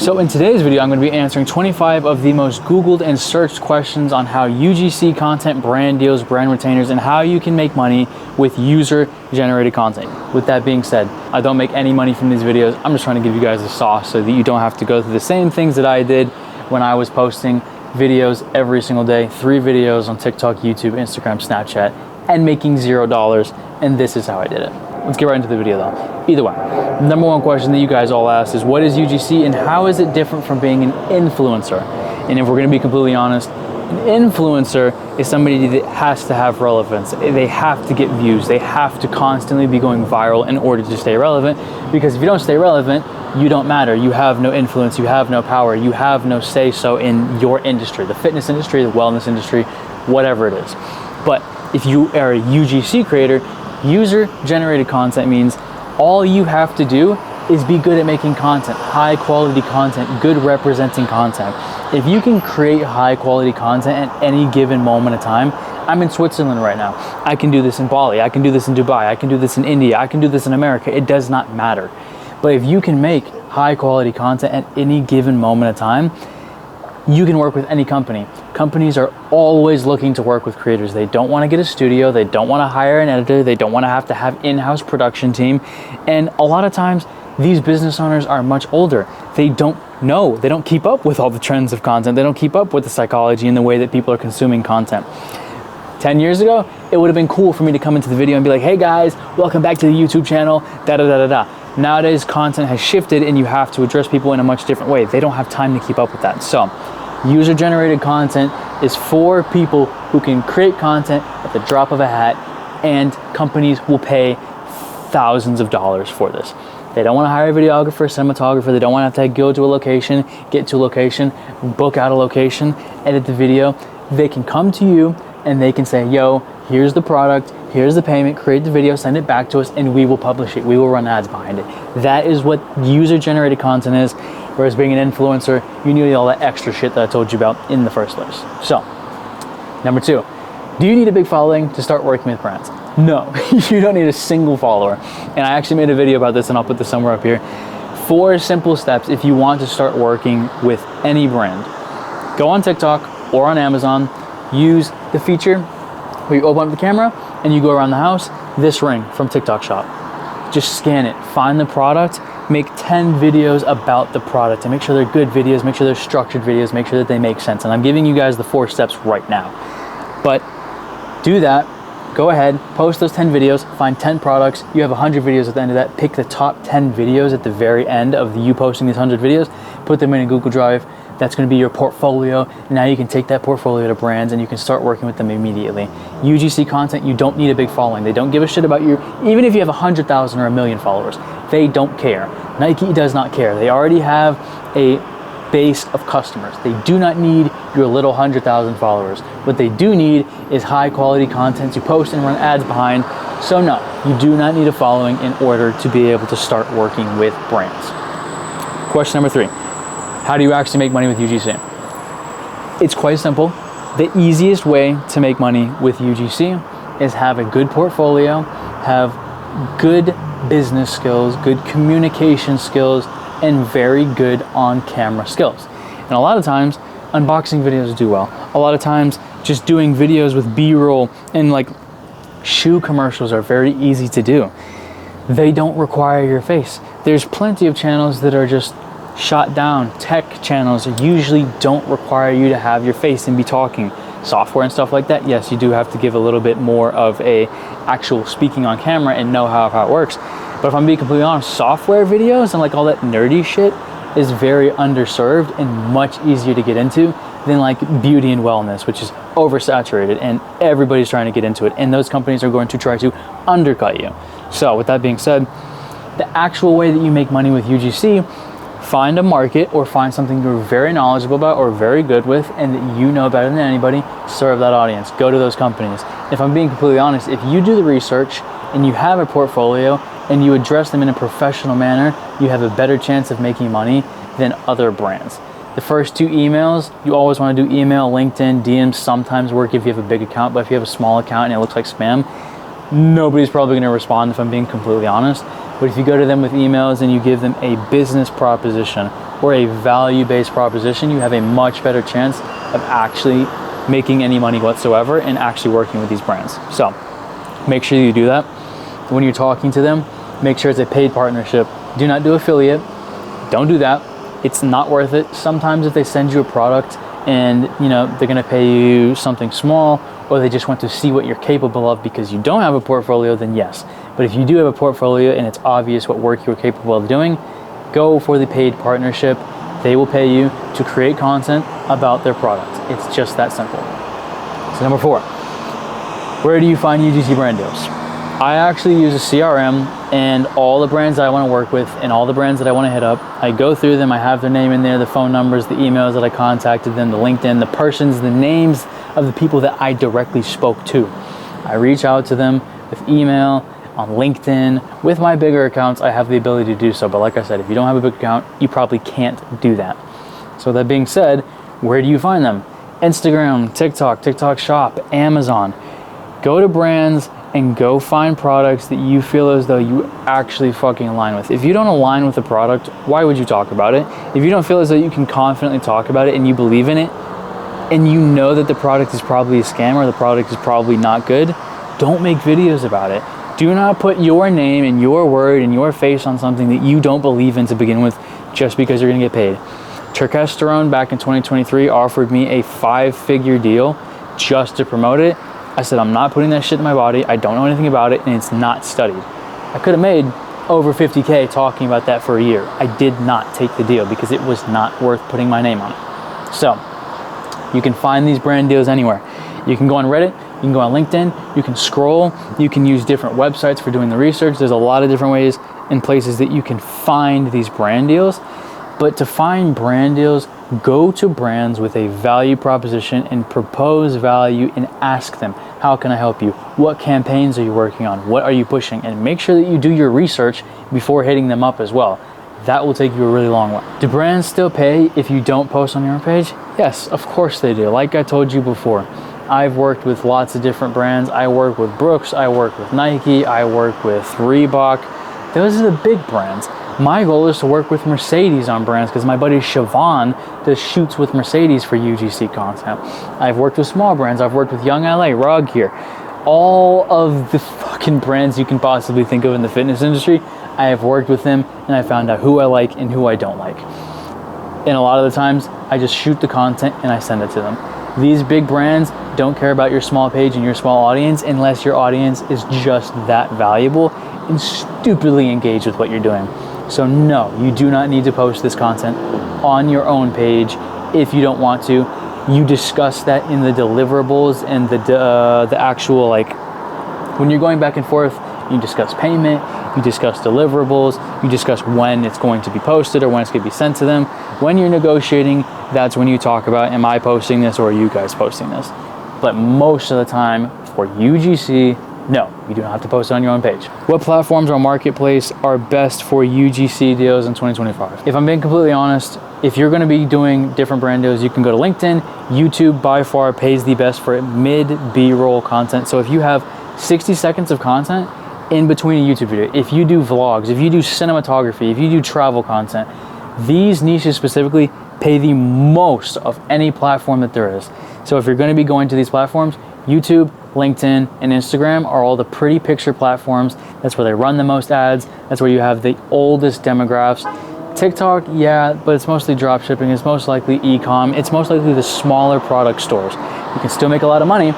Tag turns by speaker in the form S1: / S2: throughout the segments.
S1: So in today's video, I'm going to be answering 25 of the most Googled and searched questions on how UGC content, brand deals, brand retainers, and how you can make money with user-generated content. With that being said, I don't make any money from these videos. I'm just trying to give you guys the sauce so that you don't have to go through the same things that I did when I was posting videos every single day, 3 videos on TikTok, YouTube, Instagram, Snapchat, and making $0. And this is how I did it. Let's get right into the video though. Either way, number one question that you guys all asked is, what is UGC and how is it different from being an influencer? And if we're gonna be completely honest, an influencer is somebody that has to have relevance. They have to get views. They have to constantly be going viral in order to stay relevant, because if you don't stay relevant, you don't matter. You have no influence, you have no power, you have no say-so in your industry, the fitness industry, the wellness industry, whatever it is. But if you are a UGC creator, user-generated content means all you have to do is be good at making content, high quality content, good representing content. If you can create high quality content at any given moment of time, I'm in Switzerland right now. I can do this in Bali, I can do this in Dubai, I can do this in India, I can do this in America. It does not matter. But if you can make high quality content at any given moment of time, you can work with any company. Companies are always looking to work with creators. They don't want to get a studio. They don't want to hire an editor. They don't want to have in-house production team. And a lot of times, these business owners are much older. They don't know. They don't keep up with all the trends of content. They don't keep up with the psychology and the way that people are consuming content. 10 years ago, it would have been cool for me to come into the video and be like, hey guys, welcome back to the YouTube channel, da-da-da-da-da. Nowadays, content has shifted and you have to address people in a much different way. They don't have time to keep up with that. So, user-generated content is for people who can create content at the drop of a hat, and companies will pay thousands of dollars for this. They don't want to hire a videographer, cinematographer. They don't want to have to go to a location, get to a location, book out a location, edit the video. They can come to you and they can say, yo, here's the product, here's the payment, create the video, send it back to us, and we will publish it. We will run ads behind it. That is what user-generated content is. Whereas being an influencer, you need all that extra shit that I told you about in the first place. So, number 2, do you need a big following to start working with brands? No, you don't need a single follower. And I actually made a video about this, and I'll put this somewhere up here. 4 simple steps if you want to start working with any brand. Go on TikTok or on Amazon, use the feature where you open up the camera and you go around the house, this ring from TikTok Shop. Just scan it, find the product, make 10 videos about the product, and make sure they're good videos, make sure they're structured videos, make sure that they make sense. And I'm giving you guys the 4 steps right now. But do that, go ahead, post those 10 videos, find 10 products. You have 100 videos at the end of that. Pick the top 10 videos at the very end of you posting these 100 videos, put them in a Google Drive. That's going to be your portfolio. Now you can take that portfolio to brands and you can start working with them immediately. UGC content, you don't need a big following. They don't give a shit about you. Even if you have 100,000 or 1 million followers, they don't care. Nike does not care. They already have a base of customers. They do not need your little 100,000 followers. What they do need is high quality content to post and run ads behind. So no, you do not need a following in order to be able to start working with brands. Question number 3. How do you actually make money with UGC? It's quite simple. The easiest way to make money with UGC is have a good portfolio, have good business skills, good communication skills, and very good on-camera skills. And a lot of times, unboxing videos do well. A lot of times, just doing videos with B-roll and like shoe commercials are very easy to do. They don't require your face. There's plenty of channels that are just shot down. Tech channels usually don't require you to have your face and be talking. Software and stuff like that, yes, you do have to give a little bit more of a actual speaking on camera and know how it works. But if I'm being completely honest, software videos and like all that nerdy shit is very underserved and much easier to get into than like beauty and wellness, which is oversaturated and everybody's trying to get into it. And those companies are going to try to undercut you. So with that being said, the actual way that you make money with UGC, find a market or find something you're very knowledgeable about or very good with and that you know better than anybody, serve that audience. Go to those companies. If I'm being completely honest, if you do the research and you have a portfolio and you address them in a professional manner, you have a better chance of making money than other brands. The first 2 emails, you always want to do email, LinkedIn, DMs sometimes work if you have a big account, but if you have a small account and it looks like spam, nobody's probably going to respond if I'm being completely honest. But if you go to them with emails and you give them a business proposition or a value-based proposition, you have a much better chance of actually making any money whatsoever and actually working with these brands. So make sure you do that. When you're talking to them, make sure it's a paid partnership. Do not do affiliate. Don't do that. It's not worth it. Sometimes if they send you a product and they're gonna pay you something small, or they just want to see what you're capable of because you don't have a portfolio, then yes. But if you do have a portfolio and it's obvious what work you're capable of doing, go for the paid partnership. They will pay you to create content about their product. It's just that simple. So number 4, where do you find UGC brand deals? I actually use a CRM, and all the brands that I want to work with and all the brands that I want to hit up, I go through them. I have their name in there, the phone numbers, the emails that I contacted them, the LinkedIn, the persons, the names of the people that I directly spoke to. I reach out to them with email, on LinkedIn. With my bigger accounts, I have the ability to do so. But like I said, if you don't have a big account, you probably can't do that. So that being said, where do you find them? Instagram, TikTok, TikTok Shop, Amazon. Go to brands and go find products that you feel as though you actually fucking align with. If you don't align with the product, why would you talk about it? If you don't feel as though you can confidently talk about it and you believe in it, and you know that the product is probably a scam or the product is probably not good, don't make videos about it. Do not put your name and your word and your face on something that you don't believe in to begin with just because you're gonna get paid. Turkesterone back in 2023 offered me a 5-figure deal just to promote it. I said, I'm not putting that shit in my body. I don't know anything about it, and it's not studied. I could have made over 50K talking about that for a year. I did not take the deal because it was not worth putting my name on it. So you can find these brand deals anywhere. You can go on Reddit, you can go on LinkedIn, you can scroll, you can use different websites for doing the research. There's a lot of different ways and places that you can find these brand deals. But to find brand deals, go to brands with a value proposition and propose value and ask them, how can I help you? What campaigns are you working on? What are you pushing? And make sure that you do your research before hitting them up as well. That will take you a really long way. Do brands still pay if you don't post on your own page? Yes, of course they do. Like I told you before, I've worked with lots of different brands. I work with Brooks, I work with Nike, I work with Reebok. Those are the big brands. My goal is to work with Mercedes on brands because my buddy Siobhan does shoots with Mercedes for UGC content. I've worked with small brands. I've worked with Young LA, Rug here. All of the fucking brands you can possibly think of in the fitness industry, I have worked with them and I found out who I like and who I don't like. And a lot of the times, I just shoot the content and I send it to them. These big brands don't care about your small page and your small audience unless your audience is just that valuable and stupidly engaged with what you're doing. So no, you do not need to post this content on your own page if you don't want to. You discuss that in the deliverables and the actual, like, when you're going back and forth, you discuss payment, you discuss deliverables, you discuss when it's going to be posted or when it's going to be sent to them. When you're negotiating, that's when you talk about, am I posting this or are you guys posting this? But most of the time for UGC, no, you do not have to post it on your own page. What platforms or marketplace are best for UGC deals in 2025? If I'm being completely honest, if you're gonna be doing different brand deals, you can go to LinkedIn. YouTube by far pays the best for mid B-roll content. So if you have 60 seconds of content in between a YouTube video, if you do vlogs, if you do cinematography, if you do travel content, these niches specifically pay the most of any platform that there is. So if you're gonna be going to these platforms, YouTube, LinkedIn, and Instagram are all the pretty picture platforms. That's where they run the most ads. That's where you have the oldest demographics. TikTok, yeah, but it's mostly drop shipping. It's most likely e-com. It's most likely the smaller product stores. You can still make a lot of money,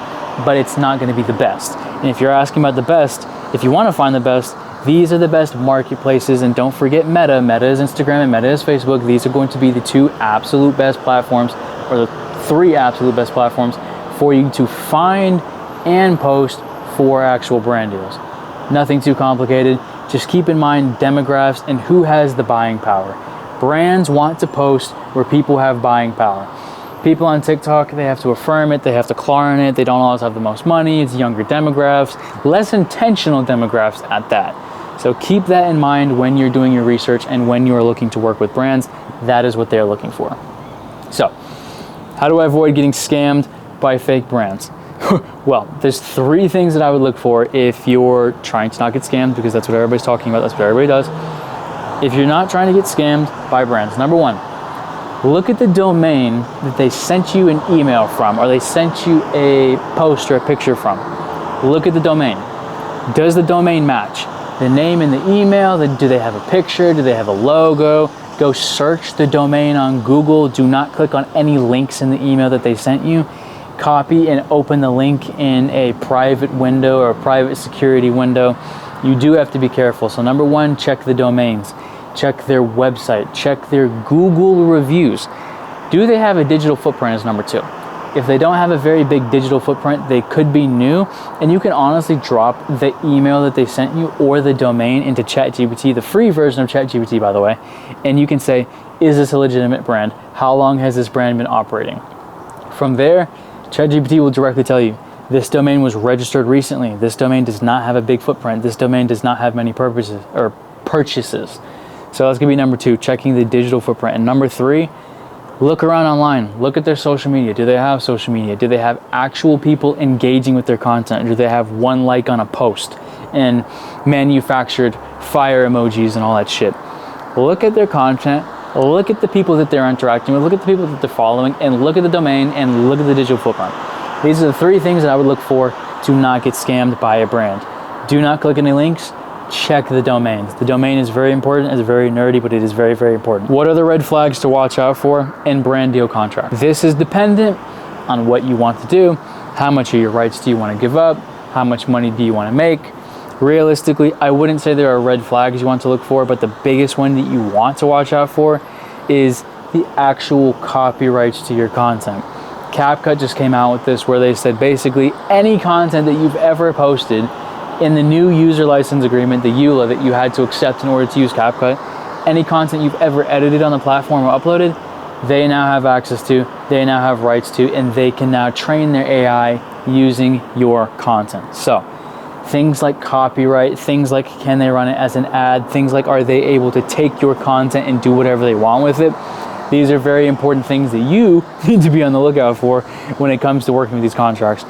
S1: but it's not gonna be the best. And if you're asking about the best, if you wanna find the best, these are the best marketplaces. And don't forget Meta. Meta is Instagram and Meta is Facebook. These are going to be the 2 absolute best platforms, or the 3 absolute best platforms for you to find and post for actual brand deals. Nothing too complicated. Just keep in mind demographics and who has the buying power. Brands want to post where people have buying power. People on TikTok, they have to affirm it, they have to claw on it, they don't always have the most money, it's younger demographics, less intentional demographics at that. So keep that in mind when you're doing your research and when you're looking to work with brands. That is what they're looking for. So, how do I avoid getting scammed by fake brands? Well, there's 3 things that I would look for if you're trying to not get scammed, because that's what everybody's talking about. That's what everybody does. If you're not trying to get scammed by brands, number 1, look at the domain that they sent you an email from, or they sent you a post or a picture from. Look at the domain. Does the domain match? The name in the email, do they have a picture? Do they have a logo? Go search the domain on Google. Do not click on any links in the email that they sent you. Copy and open the link in a private window or a private security window. You do have to be careful. So number 1, check the domains. Check their website. Check their Google reviews. Do they have a digital footprint is number 2. If they don't have a very big digital footprint, they could be new, and you can honestly drop the email that they sent you or the domain into ChatGPT, the free version of ChatGPT, by the way, and you can say, is this a legitimate brand? How long has this brand been operating? From there, ChatGPT will directly tell you, this domain was registered recently. This domain does not have a big footprint. This domain does not have many purchases. So that's gonna be number 2, checking the digital footprint. And number 3, look around online. Look at their social media. Do they have social media? Do they have actual people engaging with their content? Do they have 1 like on a post and manufactured fire emojis and all that shit? Look at their content. Look at the people that they're interacting with. Look at the people that they're following, and look at the domain and look at the digital footprint. These are the 3 things that I would look for to not get scammed by a brand. Do not click any links. Check the domains. The domain is very important. It's very nerdy, but it is very, very important. What are the red flags to watch out for in brand deal contracts? This is dependent on what you want to do. How much of your rights do you want to give up? How much money do you want to make? Realistically, I wouldn't say there are red flags you want to look for, but the biggest one that you want to watch out for is the actual copyrights to your content. CapCut just came out with this where they said basically any content that you've ever posted in the new user license agreement, the EULA that you had to accept in order to use CapCut, any content you've ever edited on the platform or uploaded, they now have access to, they now have rights to, and they can now train their AI using your content. So things like copyright, things like can they run it as an ad, things like are they able to take your content and do whatever they want with it. These are very important things that you need to be on the lookout for when it comes to working with these contracts.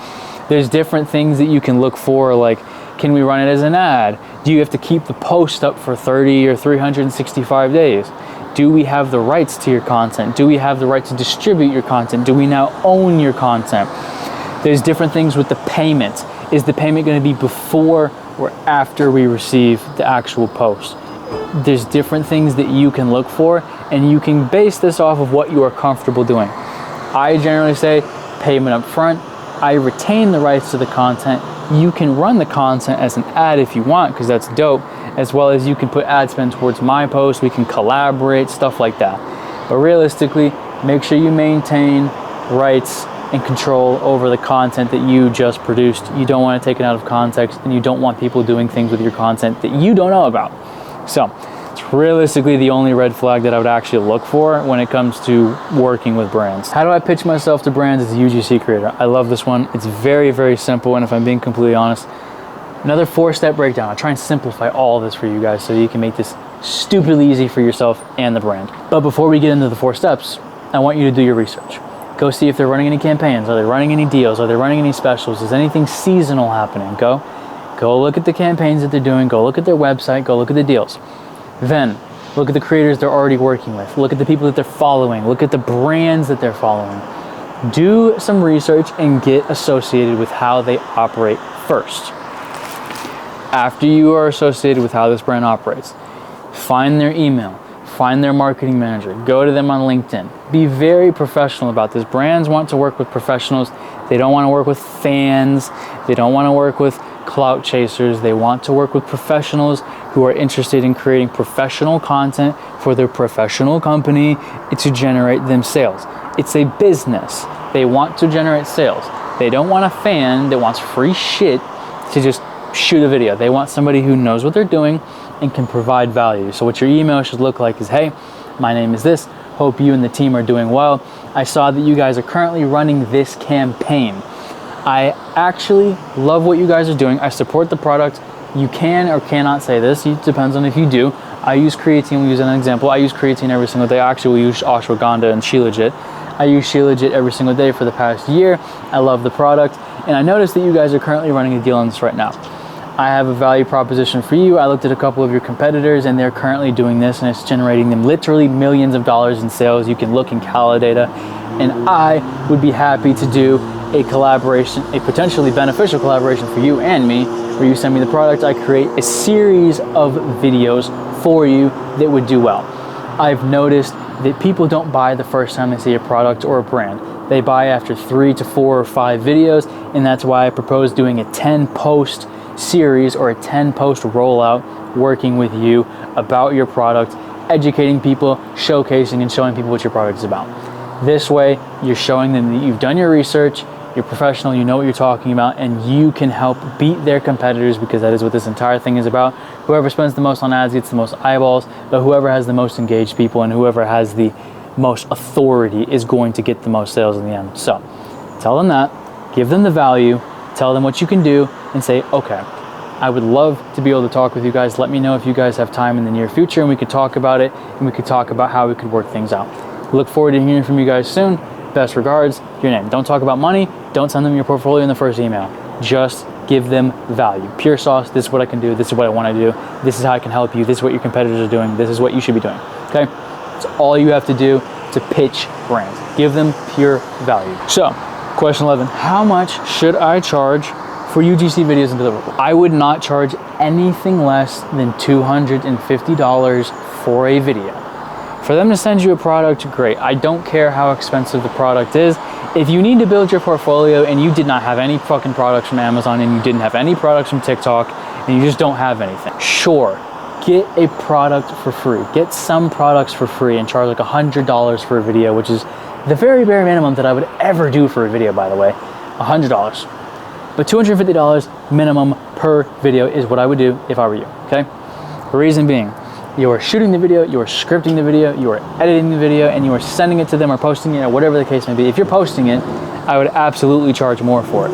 S1: There's different things that you can look for, like can we run it as an ad? Do you have to keep the post up for 30 or 365 days? Do we have the rights to your content? Do we have the right to distribute your content? Do we now own your content? There's different things with the payment. Is the payment going to be before or after we receive the actual post? There's different things that you can look for, and you can base this off of what you are comfortable doing. I generally say payment up front. I retain the rights to the content. You can run the content as an ad if you want, because that's dope, as well as you can put ad spend towards my post. We can collaborate, stuff like that. But realistically, make sure you maintain rights and control over the content that you just produced. You don't want to take it out of context, and you don't want people doing things with your content that you don't know about. So it's realistically the only red flag that I would actually look for when it comes to working with brands. How do I pitch myself to brands as a UGC creator? I love this one. It's very, very simple, and if I'm being completely honest, another 4-step breakdown. I try and simplify all of this for you guys so you can make this stupidly easy for yourself and the brand. But before we get into the 4 steps, I want you to do your research. Go see if they're running any campaigns. Are they running any deals? Are they running any specials? Is anything seasonal happening? Go look at the campaigns that they're doing. Go look at their website. Go look at the deals. Then look at the creators they're already working with. Look at the people that they're following. Look at the brands that they're following. Do some research and get associated with how they operate first. After you are associated with how this brand operates, find their email. Find their marketing manager. Go to them on LinkedIn. Be very professional about this. Brands want to work with professionals. They don't want to work with fans. They don't want to work with clout chasers. They want to work with professionals who are interested in creating professional content for their professional company to generate them sales. It's a business. They want to generate sales. They don't want a fan that wants free shit to just shoot a video. They want somebody who knows what they're doing and can provide value. So what your email should look like is, hey, my name is this. Hope you and the team are doing well. I saw that you guys are currently running this campaign. I actually love what you guys are doing. I support the product. You can or cannot say this. It depends on if you do. I use creatine, we'll use an example. I use creatine every single day. Actually, we use ashwagandha and Shilajit. I use Shilajit every single day for the past year. I love the product, and I noticed that you guys are currently running a deal on this right now. I have a value proposition for you. I looked at a couple of your competitors, and they're currently doing this, and it's generating them literally millions of dollars in sales. You can look in Calidata, and I would be happy to do a collaboration, a potentially beneficial collaboration for you and me, where you send me the product, I create a series of videos for you that would do well. I've noticed that people don't buy the first time they see a product or a brand. They buy after 3 to 4 or 5 videos, and that's why I propose doing a 10-post series or a 10-post rollout working with you about your product, educating people, showcasing and showing people what your product is about. This way, you're showing them that you've done your research, you're professional, you know what you're talking about, and you can help beat their competitors, because that is what this entire thing is about. Whoever spends the most on ads gets the most eyeballs, but whoever has the most engaged people and whoever has the most authority is going to get the most sales in the end. So tell them that, give them the value, tell them what you can do, and say, okay, I would love to be able to talk with you guys. Let me know if you guys have time in the near future, and we could talk about it, and we could talk about how we could work things out. Look forward to hearing from you guys soon. Best regards, your name. Don't talk about money. Don't send them your portfolio in the first email. Just give them value. Pure sauce, this is what I can do. This is what I want to do. This is how I can help you. This is what your competitors are doing. This is what you should be doing. Okay? That's all you have to do to pitch brands. Give them pure value. So, question 11, how much should I charge for UGC videos and deliverables? I would not charge anything less than $250 for a video. For them to send you a product, great. I don't care how expensive the product is. If you need to build your portfolio and you did not have any fucking products from Amazon, and you didn't have any products from TikTok, and you just don't have anything, sure, get a product for free. Get some products for free and charge like $100 for a video, which is the very bare minimum that I would ever do for a video, by the way, $100. But $250 minimum per video is what I would do if I were you, okay? The reason being, you are shooting the video, you are scripting the video, you are editing the video, and you are sending it to them or posting it or whatever the case may be. If you're posting it, I would absolutely charge more for it.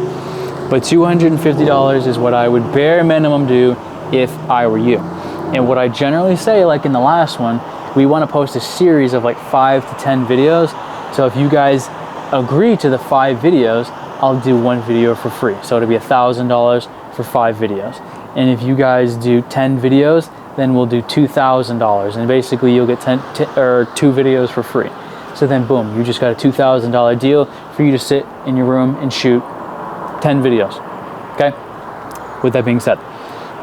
S1: But $250 is what I would bare minimum do if I were you. And what I generally say, like in the last one, we want to post a series of like 5 to 10 videos. So if you guys agree to the 5 videos, I'll do 1 video for free. So it'll be $1,000 for 5 videos. And if you guys do 10 videos, then we'll do $2,000, and basically you'll get 2 videos for free. So then boom, you just got a $2,000 deal for you to sit in your room and shoot 10 videos, okay? With that being said,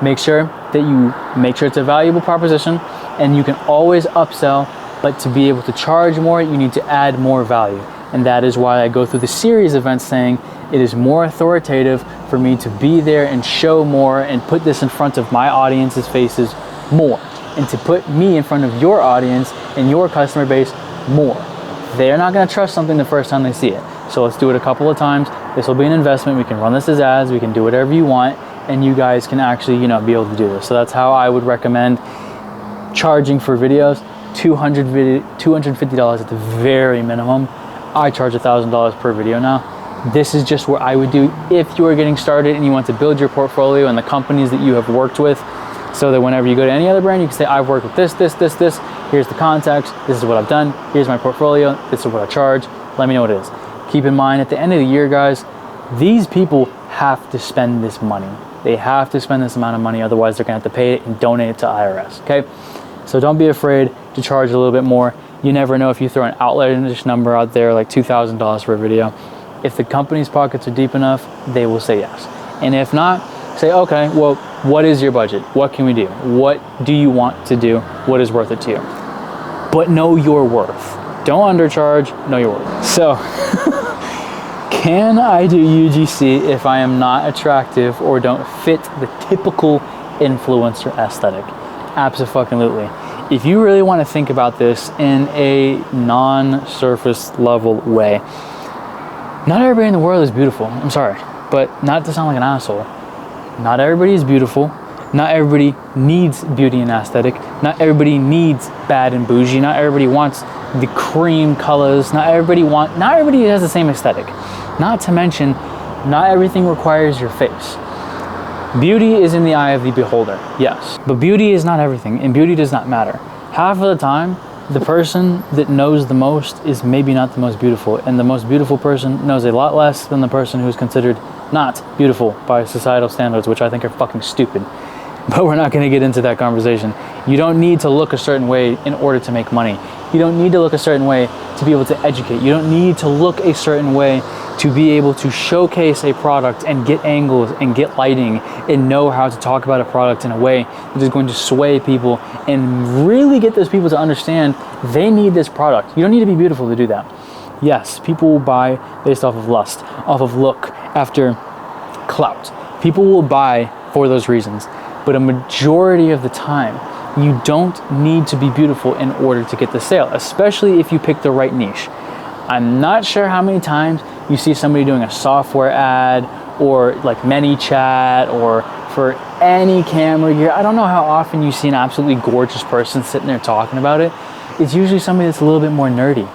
S1: make sure it's a valuable proposition, and you can always upsell, but to be able to charge more, you need to add more value. And that is why I go through the series events saying it is more authoritative for me to be there and show more and put this in front of my audience's faces more, and to put me in front of your audience and your customer base more. They're not going to trust something the first time they see it. So let's do it a couple of times. This will be an investment. We can run this as ads. We can do whatever you want, and you guys can actually, be able to do this. So that's how I would recommend charging for videos. $250 at the very minimum. I charge $1,000 per video now. This is just what I would do if you are getting started and you want to build your portfolio and the companies that you have worked with, so that whenever you go to any other brand, you can say, I've worked with this. Here's the contacts. This is what I've done. Here's my portfolio. This is what I charge. Let me know what it is. Keep in mind, at the end of the year, guys, these people have to spend this money. They have to spend this amount of money. Otherwise, they're going to have to pay it and donate it to IRS, okay? So don't be afraid to charge a little bit more. You never know, if you throw an outlandish number out there, like $2,000 for a video. If the company's pockets are deep enough, they will say yes. And if not, say, okay, well, what is your budget? What can we do? What do you want to do? What is worth it to you? But know your worth. Don't undercharge, know your worth. So, can I do UGC if I am not attractive or don't fit the typical influencer aesthetic? Absolutely. If you really want to think about this in a non-surface level way, not everybody in the world is beautiful. I'm sorry, but not to sound like an asshole. Not everybody is beautiful. Not everybody needs beauty and aesthetic. Not everybody needs bad and bougie. Not everybody wants the cream colors. Not everybody has the same aesthetic. Not to mention, not everything requires your face. Beauty is in the eye of the beholder, yes. But beauty is not everything, and beauty does not matter. Half of the time, the person that knows the most is maybe not the most beautiful, and the most beautiful person knows a lot less than the person who's considered not beautiful by societal standards, which I think are fucking stupid. But we're not going to get into that conversation. You don't need to look a certain way in order to make money. You don't need to look a certain way to be able to educate. You don't need to look a certain way to be able to showcase a product and get angles and get lighting and know how to talk about a product in a way that is going to sway people and really get those people to understand they need this product. You don't need to be beautiful to do that. Yes, people will buy based off of lust, off of look, after clout. People will buy for those reasons. But a majority of the time, you don't need to be beautiful in order to get the sale, especially if you pick the right niche. I'm not sure how many times you see somebody doing a software ad or like ManyChat or for any camera gear. I don't know how often you see an absolutely gorgeous person sitting there talking about it. It's usually somebody that's a little bit more nerdy.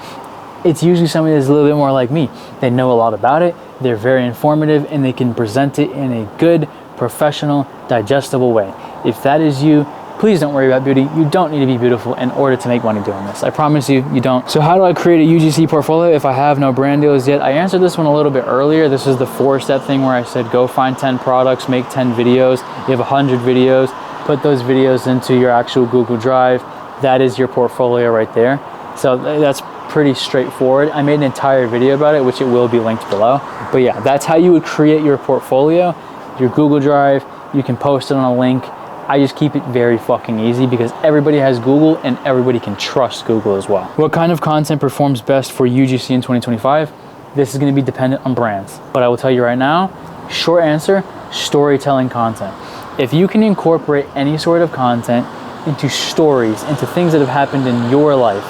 S1: It's usually somebody that's a little bit more like me. They know a lot about it, they're very informative, and they can present it in a good, professional, digestible way. If that is you, please don't worry about beauty. You don't need to be beautiful in order to make money doing this. I promise you, you don't. So how do I create a UGC portfolio if I have no brand deals yet? I answered this one a little bit earlier. This is the 4-step thing where I said, go find 10 products, make 10 videos. You have 100 videos, put those videos into your actual Google Drive. That is your portfolio right there. So that's pretty straightforward. I made an entire video about it, which it will be linked below. But yeah, that's how you would create your portfolio. Your Google Drive, you can post it on a link. I just keep it very fucking easy because everybody has Google and everybody can trust Google as well. What kind of content performs best for UGC in 2025? This is going to be dependent on brands. But I will tell you right now, short answer, storytelling content. If you can incorporate any sort of content into stories, into things that have happened in your life,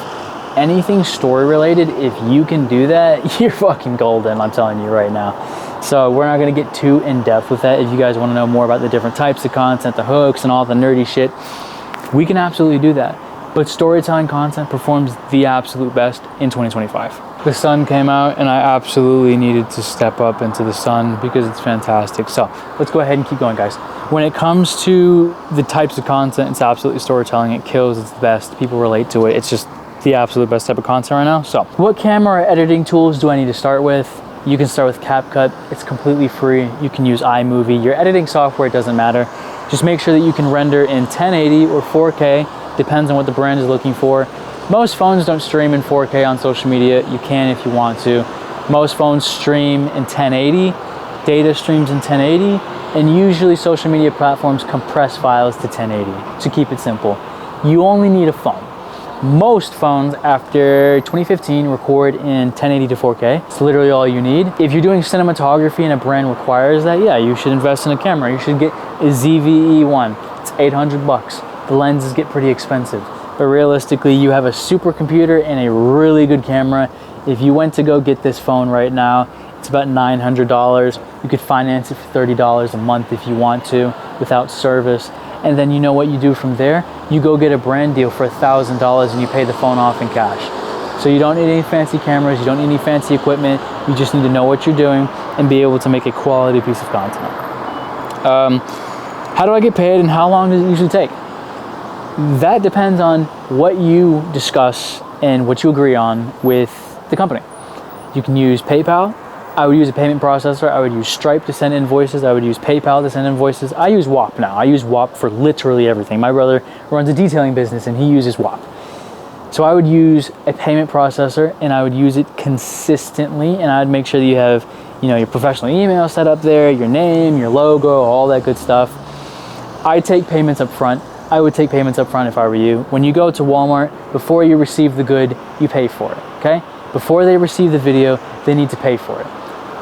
S1: anything story related, if you can do that, you're fucking golden, I'm telling you right now. So we're not going to get too in depth with that. If you guys want to know more about the different types of content, the hooks and all the nerdy shit, we can absolutely do that. But storytelling content performs the absolute best in 2025. The sun came out and I absolutely needed to step up into the sun because it's fantastic. So let's go ahead and keep going, guys. When it comes to the types of content, it's absolutely storytelling. It kills, it's the best. People relate to it. It's just the absolute best type of content right now. So what camera or editing tools do I need to start with? You can start with CapCut. It's completely free. You can use iMovie. Your editing software, it doesn't matter. Just make sure that you can render in 1080 or 4K. Depends on what the brand is looking for. Most phones don't stream in 4K on social media. You can if you want to. Most phones stream in 1080. Data streams in 1080. And usually social media platforms compress files to 1080 to keep it simple. You only need a phone. Most phones after 2015 record in 1080 to 4K. It's literally all you need. If you're doing cinematography and a brand requires that, yeah, you should invest in a camera. You should get a ZVE1. It's $800. The lenses get pretty expensive. But realistically, you have a supercomputer and a really good camera. If you went to go get this phone right now, it's about $900. You could finance it for $30 a month if you want to without service. And then you know what you do from there? You go get a brand deal for $1,000 and you pay the phone off in cash. So you don't need any fancy cameras, you don't need any fancy equipment, you just need to know what you're doing and be able to make a quality piece of content. How do I get paid and how long does it usually take? That depends on what you discuss and what you agree on with the company. You can use PayPal. I would use a payment processor. I would use Stripe to send invoices. I would use PayPal to send invoices. I use WAP now. I use WAP for literally everything. My brother runs a detailing business and he uses WAP. So I would use a payment processor and I would use it consistently, and I would make sure that you have, you know, your professional email set up there, your name, your logo, all that good stuff. I take payments up front. I would take payments up front if I were you. When you go to Walmart, before you receive the good, you pay for it, okay? Before they receive the video, they need to pay for it.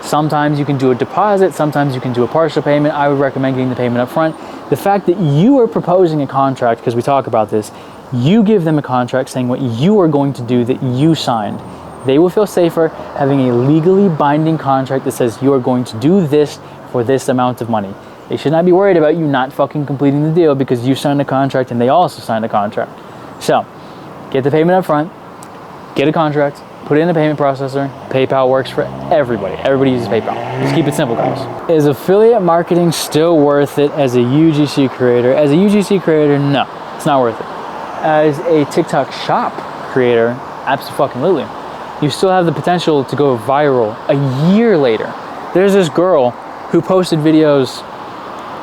S1: Sometimes you can do a deposit, sometimes you can do a partial payment. I would recommend getting the payment up front. The fact that you are proposing a contract, because we talk about this, you give them a contract saying what you are going to do that you signed. They will feel safer having a legally binding contract that says you are going to do this for this amount of money. They should not be worried about you not fucking completing the deal because you signed a contract and they also signed a contract. So, get the payment up front, get a contract, put it in a payment processor. PayPal works for everybody. Everybody uses PayPal. Just keep it simple, guys. Is affiliate marketing still worth it as a UGC creator? As a UGC creator, no, it's not worth it. As a TikTok shop creator, absolutely. You still have the potential to go viral a year later. There's this girl who posted videos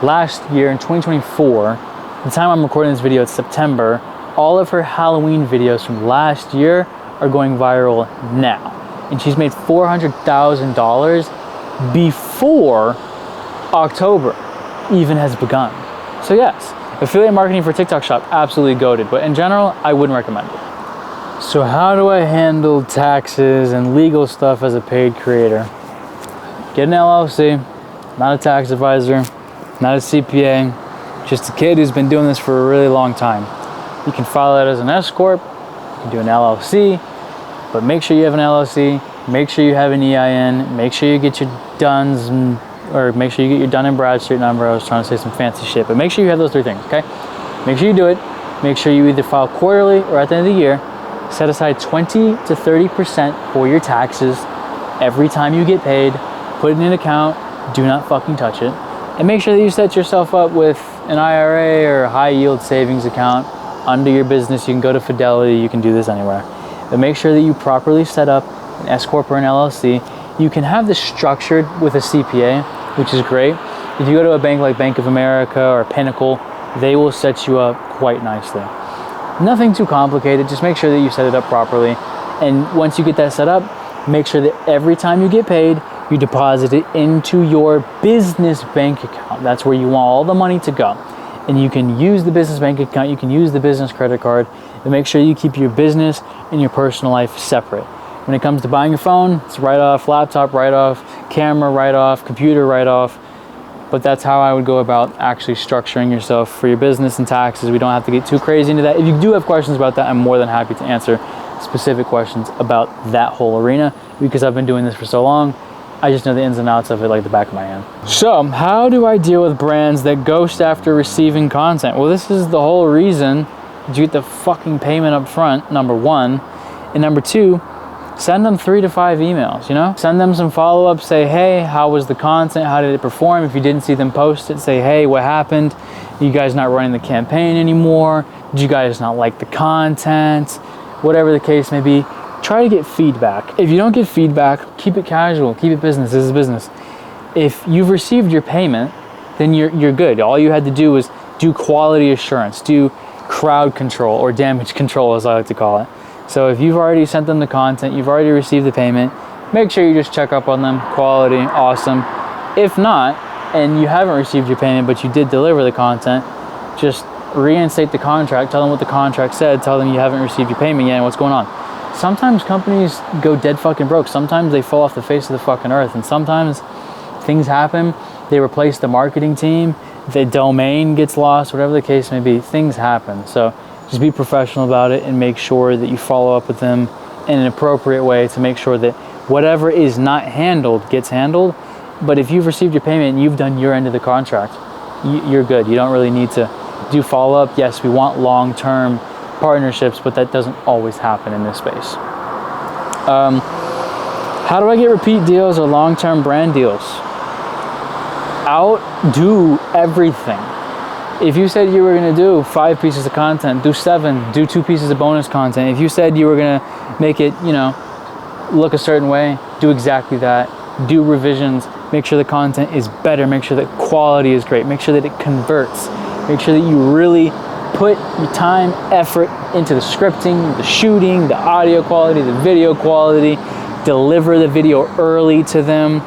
S1: last year in 2024. The time I'm recording this video, it's September. All of her Halloween videos from last year are going viral now. And she's made $400,000 before October even has begun. So yes, affiliate marketing for TikTok shop, absolutely goated. But in general, I wouldn't recommend it. So how do I handle taxes and legal stuff as a paid creator? Get an LLC, not a tax advisor, not a CPA, just a kid who's been doing this for a really long time. You can file it as an S Corp, you can do an LLC, but make sure you have an LLC, make sure you have an EIN, make sure you get your DUNS, or make sure you get your Dun & Bradstreet number. I was trying to say some fancy shit, but make sure you have those 3 things, okay? Make sure you do it. Make sure you either file quarterly or at the end of the year. Set aside 20 to 30% for your taxes every time you get paid. Put it in an account, do not fucking touch it. And make sure that you set yourself up with an IRA or a high yield savings account under your business. You can go to Fidelity, you can do this anywhere. But make sure that you properly set up an S Corp or an LLC. You can have this structured with a CPA, which is great. If you go to a bank like Bank of America or Pinnacle, they will set you up quite nicely. Nothing too complicated, just make sure that you set it up properly. And once you get that set up, make sure that every time you get paid, you deposit it into your business bank account. That's where you want all the money to go. And you can use the business bank account, you can use the business credit card, and make sure you keep your business and your personal life separate. When it comes to buying your phone, it's write-off, laptop write-off, camera write-off, computer write-off. But that's how I would go about actually structuring yourself for your business and taxes. We don't have to get too crazy into that. If you do have questions about that, I'm more than happy to answer specific questions about that whole arena, because I've been doing this for so long. I just know the ins and outs of it like the back of my hand. So how do I deal with brands that ghost after receiving content? Well, this is the whole reason that you get the fucking payment up front, number 1. And number 2, send them 3 to 5 emails, you know? Send them some follow-up, say, hey, how was the content? How did it perform? If you didn't see them post it, say, hey, what happened? You guys not running the campaign anymore? Did you guys not like the content? Whatever the case may be, try to get feedback. If you don't get feedback, keep it casual, keep it business. This is business. If you've received your payment, then you're good. All you had to do was do quality assurance, do crowd control or damage control, as I like to call it. So if you've already sent them the content, you've already received the payment, make sure you just check up on them. Quality, awesome. If not, and you haven't received your payment, but you did deliver the content, just reinstate the contract, tell them what the contract said, tell them you haven't received your payment yet and what's going on. Sometimes companies go dead fucking broke. Sometimes they fall off the face of the fucking earth. And sometimes things happen. They replace the marketing team. The domain gets lost, whatever the case may be. Things happen. So just be professional about it and make sure that you follow up with them in an appropriate way to make sure that whatever is not handled gets handled. But if you've received your payment and you've done your end of the contract, you're good. You don't really need to do follow-up. Yes, we want long-term partnerships, but that doesn't always happen in this space. How do I get repeat deals or long-term brand deals? Outdo everything. If you said you were going to do 5 pieces of content, do 7, do 2 pieces of bonus content. If you said you were going to make it, look a certain way, do exactly that. Do revisions, make sure the content is better, make sure that quality is great, make sure that it converts, make sure that you really put your time, effort into the scripting, the shooting, the audio quality, the video quality, deliver the video early to them,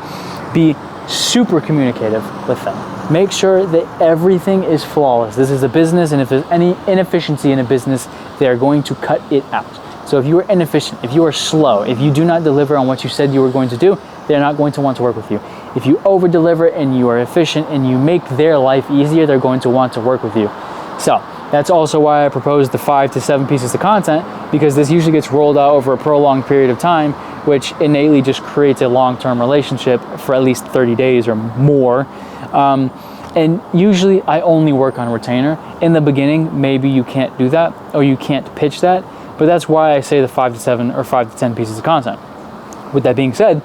S1: be super communicative with them. Make sure that everything is flawless. This is a business, and if there's any inefficiency in a business, they are going to cut it out. So if you are inefficient, if you are slow, if you do not deliver on what you said you were going to do, they're not going to want to work with you. If you over-deliver and you are efficient and you make their life easier, they're going to want to work with you. So that's also why I proposed the 5 to 7 pieces of content, because this usually gets rolled out over a prolonged period of time, which innately just creates a long-term relationship for at least 30 days or more. And usually I only work on retainer. In the beginning, maybe you can't do that or you can't pitch that, But that's why I say the 5 to 7 or 5 to 10 pieces of content. With that being said,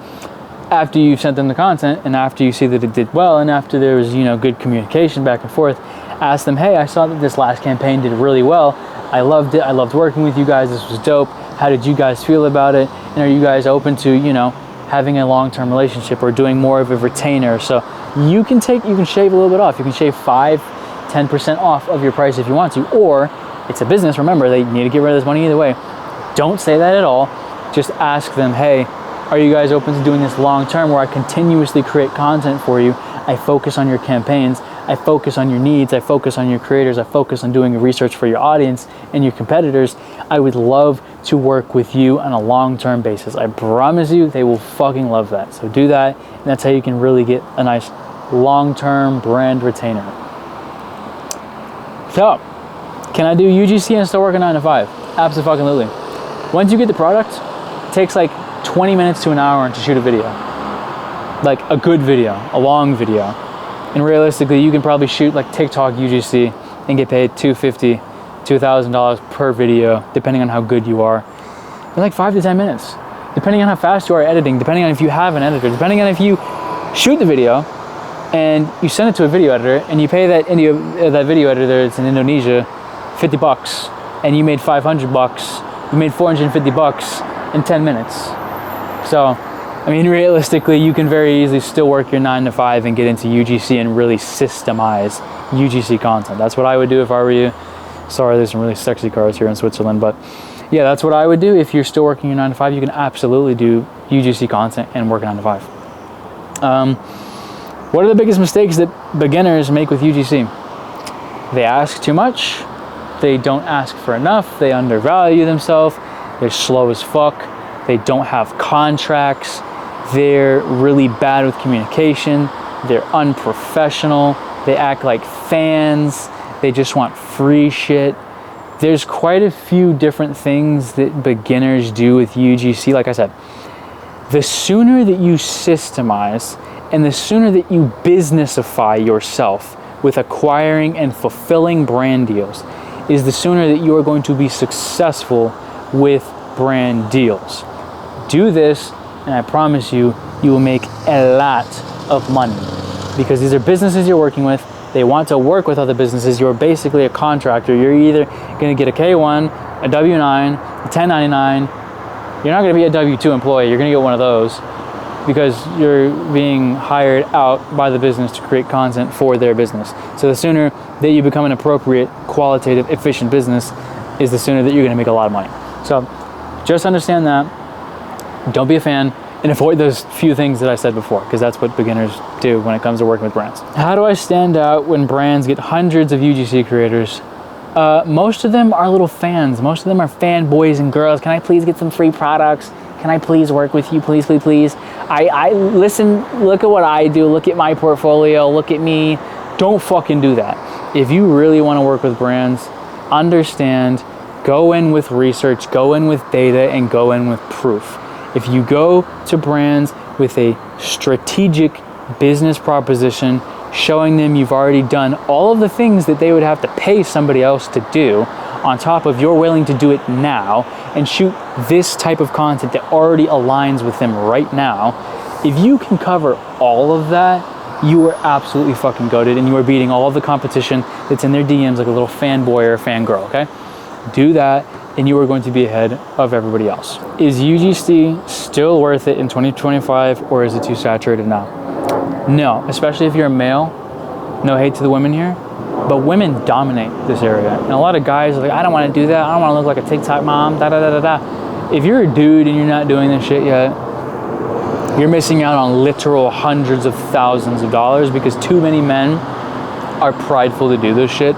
S1: after you've sent them the content and after you see that it did well and after there was, good communication back and forth, ask them, hey, I saw that this last campaign did really well. I loved it. I loved working with you guys. This was dope. How did you guys feel about it? And are you guys open to, having a long-term relationship or doing more of a retainer? So you can shave a little bit off. You can shave 5-10% off of your price if you want to, or it's a business. Remember, they need to get rid of this money either way. Don't say that at all. Just ask them, hey, are you guys open to doing this long-term where I continuously create content for you? I focus on your campaigns. I focus on your needs. I focus on your creators. I focus on doing research for your audience and your competitors. I would love to work with you on a long-term basis. I promise you, they will fucking love that. So do that, and that's how you can really get a nice long-term brand retainer. So, can I do UGC and still work a 9 to 5? Absolutely. Once you get the product, it takes like 20 minutes to an hour to shoot a video. Like a good video, a long video. And realistically, you can probably shoot like TikTok UGC and get paid $250, $2,000 per video, depending on how good you are. In like 5 to 10 minutes, depending on how fast you are editing, depending on if you have an editor, depending on if you shoot the video and you send it to a video editor and you pay that video editor that's in Indonesia $50 and you made $500, you made $450 in 10 minutes. So, realistically, you can very easily still work your 9 to 5 and get into UGC and really systemize UGC content. That's what I would do if I were you. Sorry, there's some really sexy cars here in Switzerland, but yeah, that's what I would do. If you're still working your 9 to 5, you can absolutely do UGC content and work 9 to 5. What are the biggest mistakes that beginners make with UGC? They ask too much. They don't ask for enough. They undervalue themselves. They're slow as fuck. They don't have contracts. They're really bad with communication. They're unprofessional. They act like fans. They just want free shit. There's quite a few different things that beginners do with UGC. Like I said, the sooner that you systemize and the sooner that you businessify yourself with acquiring and fulfilling brand deals is the sooner that you are going to be successful with brand deals. Do this, and I promise you, you will make a lot of money because these are businesses you're working with. They want to work with other businesses. You're basically a contractor. You're either going to get a K-1, a W-9, a 1099. You're not going to be a W-2 employee. You're going to get one of those because you're being hired out by the business to create content for their business. So the sooner that you become an appropriate, qualitative, efficient business is the sooner that you're going to make a lot of money. So just understand that. Don't be a fan and avoid those few things that I said before, because that's what beginners do when it comes to working with brands. How do I stand out when brands get hundreds of UGC creators? Most of them are little fans. Most of them are fanboys and girls. Can I please get some free products? Can I please work with you? Please, please, please. I listen, look at what I do. Look at my portfolio. Look at me. Don't fucking do that. If you really want to work with brands, understand, go in with research, go in with data, and go in with proof. If you go to brands with a strategic business proposition, showing them you've already done all of the things that they would have to pay somebody else to do, on top of you're willing to do it now and shoot this type of content that already aligns with them right now, if you can cover all of that, you are absolutely fucking goated and you are beating all of the competition that's in their DMs like a little fanboy or a fangirl, okay? Do that and you are going to be ahead of everybody else. Is UGC still worth it in 2025 or is it too saturated now? No, especially if you're a male. No hate to the women here, but women dominate this area. And a lot of guys are like, I don't want to do that. I don't want to look like a TikTok mom, da da da da da. If you're a dude and you're not doing this shit yet, you're missing out on literal hundreds of thousands of dollars because too many men are prideful to do this shit.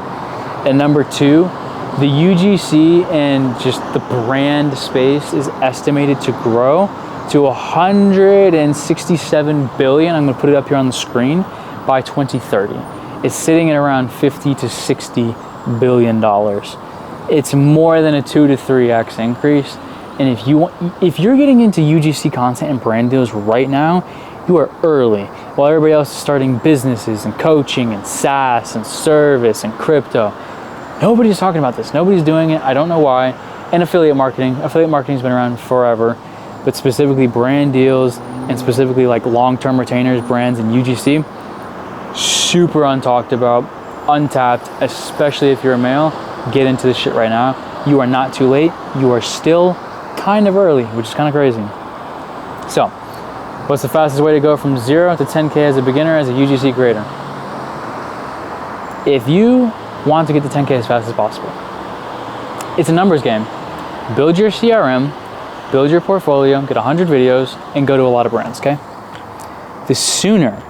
S1: And number two, the UGC and just the brand space is estimated to grow to 167 billion. I'm going to put it up here on the screen by 2030. It's sitting at around 50 to 60 billion dollars. It's more than a 2 to 3x increase. And if you're getting into UGC content and brand deals right now, you are early. While everybody else is starting businesses and coaching and SaaS and service and crypto, nobody's talking about this. Nobody's doing it. I don't know why. And affiliate marketing. Affiliate marketing's been around forever, but specifically brand deals and specifically like long-term retainers, brands, and UGC, super untalked about, untapped, especially if you're a male. Get into this shit right now. You are not too late. You are still kind of early, which is kind of crazy. So, what's the fastest way to go from 0 to 10K as a beginner, as a UGC creator? If you want to get to 10K as fast as possible, it's a numbers game. Build your CRM, build your portfolio, get 100 videos, and go to a lot of brands, okay? The sooner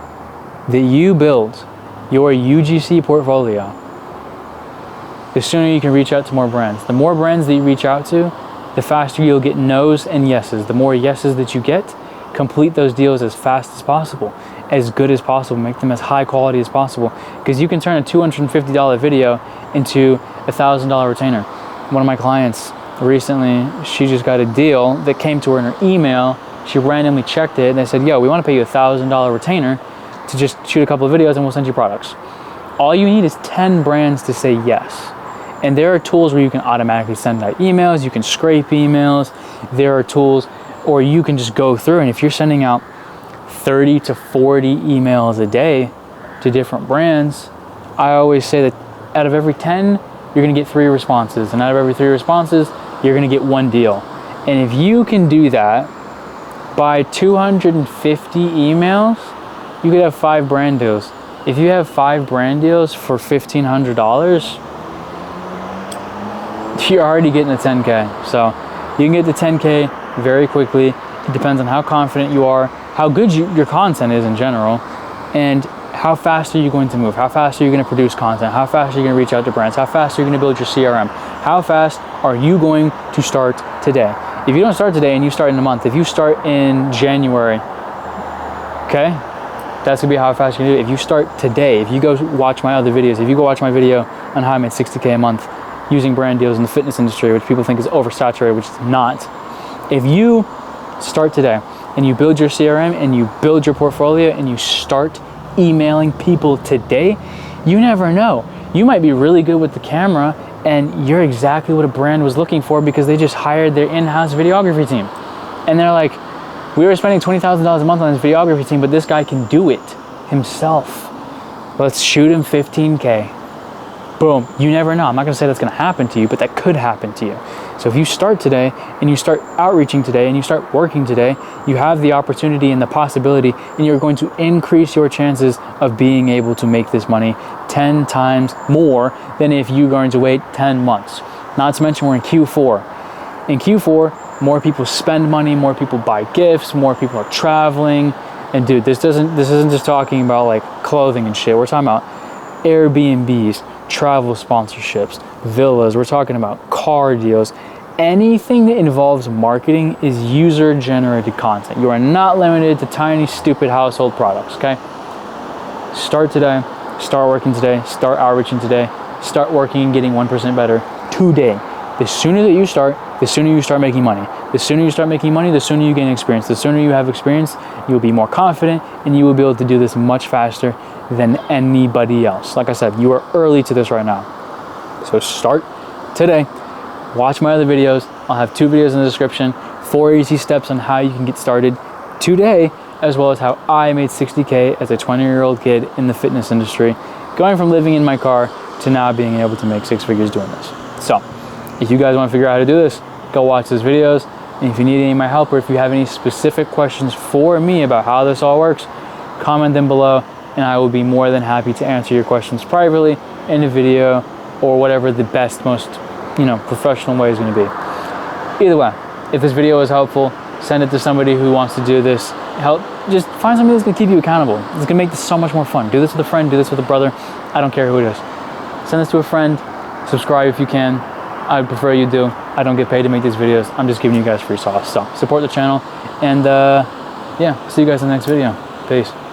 S1: that you build your UGC portfolio, the sooner you can reach out to more brands. The more brands that you reach out to, the faster you'll get no's and yeses. The more yeses that you get, complete those deals as fast as possible, as good as possible, make them as high quality as possible, because you can turn a $250 video into a $1,000 retainer. One of my clients recently, she just got a deal that came to her in her email. She randomly checked it and they said, yo, we want to pay you a $1,000 retainer to just shoot a couple of videos and we'll send you products. All you need is 10 brands to say yes. And there are tools where you can automatically send out emails, you can scrape emails, there are tools, or you can just go through, and if you're sending out 30 to 40 emails a day to different brands, I always say that out of every 10, you're gonna get 3 responses, and out of every 3 responses, you're gonna get 1 deal. And if you can do that by 250 emails, you could have 5 brand deals. If you have 5 brand deals for $1,500, you're already getting a 10K. So you can get to 10K very quickly. It depends on how confident you are, how good your content is in general, and how fast are you going to move? How fast are you going to produce content? How fast are you going to reach out to brands? How fast are you going to build your CRM? How fast are you going to start today? If you don't start today and you start in a month, if you start in January, okay, that's gonna be how fast you can do it. If you start today, if you go watch my other videos, if you go watch my video on how I made 60K a month using brand deals in the fitness industry, which people think is oversaturated, which is not. If you start today and you build your CRM and you build your portfolio and you start emailing people today, you never know. You might be really good with the camera and you're exactly what a brand was looking for because they just hired their in-house videography team. And they're like, we were spending $20,000 a month on this videography team, but this guy can do it himself. Let's shoot him 15K. Boom, you never know. I'm not gonna say that's gonna happen to you, but that could happen to you. So if you start today and you start outreaching today and you start working today, you have the opportunity and the possibility, and you're going to increase your chances of being able to make this money 10 times more than if you're going to wait 10 months. Not to mention we're in Q4. In Q4, more people spend money, more people buy gifts, more people are traveling. And dude, this isn't just talking about like clothing and shit. We're talking about Airbnbs, travel sponsorships, villas. We're talking about car deals. Anything that involves marketing is user-generated content. You are not limited to tiny, stupid household products, okay? Start today, start working today, start outreaching today, start working and getting 1% better today. The sooner that you start, the sooner you start making money. The sooner you start making money, the sooner you gain experience. The sooner you have experience, you'll be more confident and you will be able to do this much faster than anybody else. Like I said, you are early to this right now. So start today. Watch my other videos. I'll have 2 videos in the description, 4 easy steps on how you can get started today, as well as how I made 60K as a 20-year-old kid in the fitness industry, going from living in my car to now being able to make 6 figures doing this. So if you guys want to figure out how to do this, go watch those videos. And if you need any of my help, or if you have any specific questions for me about how this all works, comment them below and I will be more than happy to answer your questions privately in a video or whatever the best, most professional way is going to be. Either way, if this video was helpful, send it to somebody who wants to do this. Just find somebody that's going to keep you accountable. It's going to make this so much more fun. Do this with a friend, do this with a brother. I don't care who it is. Send this to a friend, subscribe if you can. I'd prefer you do. I don't get paid to make these videos. I'm just giving you guys free sauce. So support the channel and yeah, see you guys in the next video. Peace.